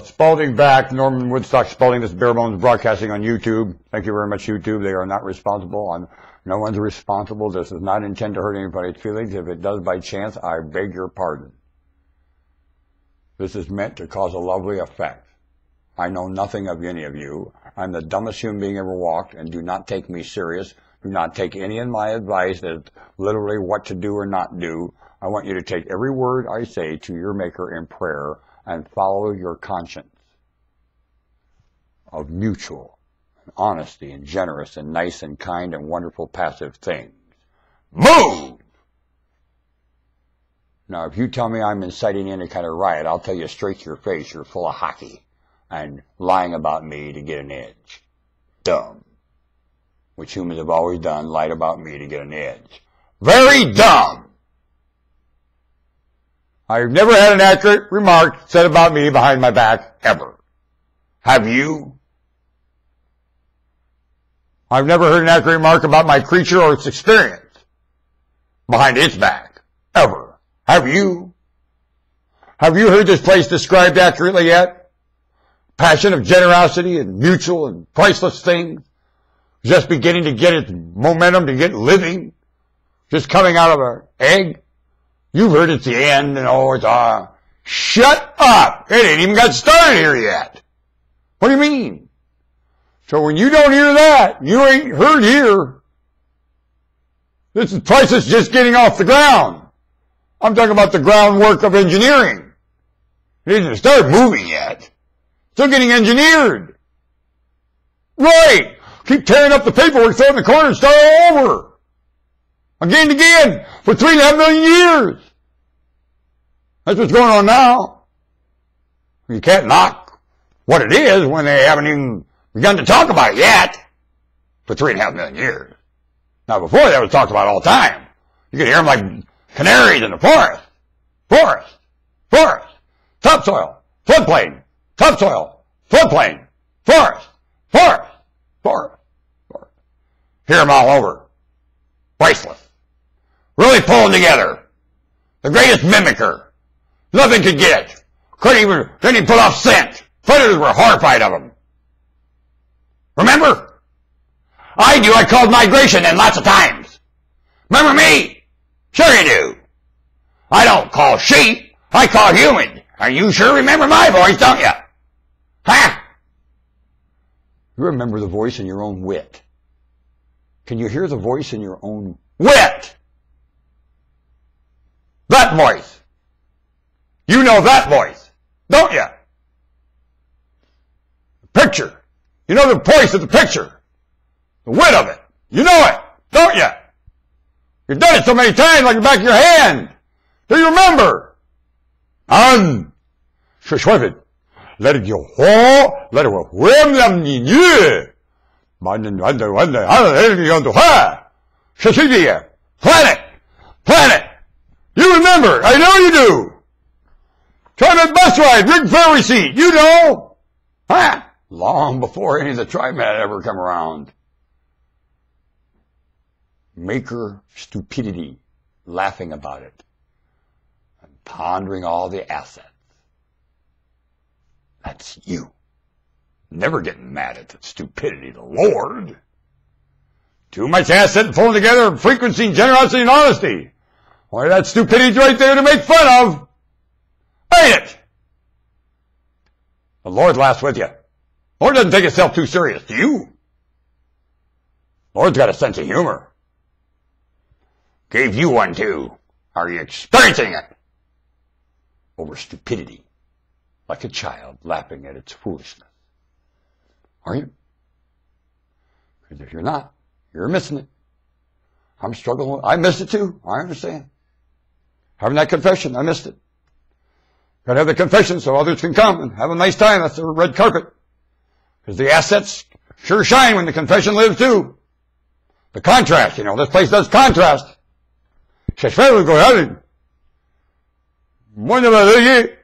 Spalding back, Norman Woodstock Spalding, this bare bones broadcasting on YouTube. Thank you very much, YouTube. They are not responsible. No one's responsible. This does not intend to hurt anybody's feelings. If it does by chance, I beg your pardon. This is meant to cause a lovely effect. I know nothing of any of you. I'm the dumbest human being ever walked, and do not take me serious. Do not take any of my advice as literally what to do or not do. I want you to take every word I say to your Maker in prayer and follow your conscience of mutual and honesty and generous and nice and kind and wonderful passive things. Move! Now, if you tell me I'm inciting any kind of riot, I'll tell you straight to your face you're full of hockey and lying about me to get an edge. Dumb. Which humans have always done, lied about me to get an edge. Very dumb! I've never had an accurate remark said about me behind my back, ever. Have you? I've never heard an accurate remark about my creature or its experience behind its back, ever. Have you? Have you heard this place described accurately yet? Passion of generosity and mutual and priceless things, just beginning to get its momentum to get living, just coming out of an egg. You've heard it's the end and it's shut up! It ain't even got started here yet. What do you mean? So when you don't hear that, you ain't heard here. This is priceless just getting off the ground. I'm talking about the groundwork of engineering. It didn't start moving yet. Still getting engineered. Right! Keep tearing up the paperwork, throw it in the corner, and start all over. Again and again, for 3.5 million years. That's what's going on now. You can't knock what it is when they haven't even begun to talk about it yet for 3.5 million years. Now before that was talked about all the time. You could hear them like canaries in the forest. Forest. Forest. Topsoil. Floodplain. Topsoil. Floodplain. Forest. Forest. Forest. Forest. Hear them all over. Priceless. Really pulling together. The greatest mimicker. Nothing could get it. Couldn't even put off scent. Predators were horrified of them. Remember? I do. I called migration then lots of times. Remember me? Sure you do. I don't call sheep. I call human. And you sure remember my voice, don't you? Huh? You remember the voice in your own wit. Can you hear the voice in your own wit? That voice. You know that voice, don't you? The picture. You know the voice of the picture. The wit of it. You know it, don't you? You've done it so many times like the back of your hand. Do you remember? Let it go. Let it Planet. You remember. I know you do. TriMet bus ride, Rig Ferry seat, you know. Huh? Long before any of the TriMet ever come around. Maker stupidity, laughing about it, and pondering all the assets. That's you. Never getting mad at the stupidity of the Lord. Too much asset pulling together, frequency, generosity, and honesty. Only that stupidity's right there to make fun of. Ain't it? The Lord laughs with you. The Lord doesn't take himself too serious. Do you? The Lord's got a sense of humor. Gave you one too. Are you experiencing it? Over stupidity. Like a child laughing at its foolishness. Are you? Because if you're not, you're missing it. I'm struggling. I missed it too. I understand. Having that confession, I missed it. Got to have the confession so others can come and have a nice time. That's the red carpet. Because the assets sure shine when the confession lives too. The contrast, this place does contrast. One of the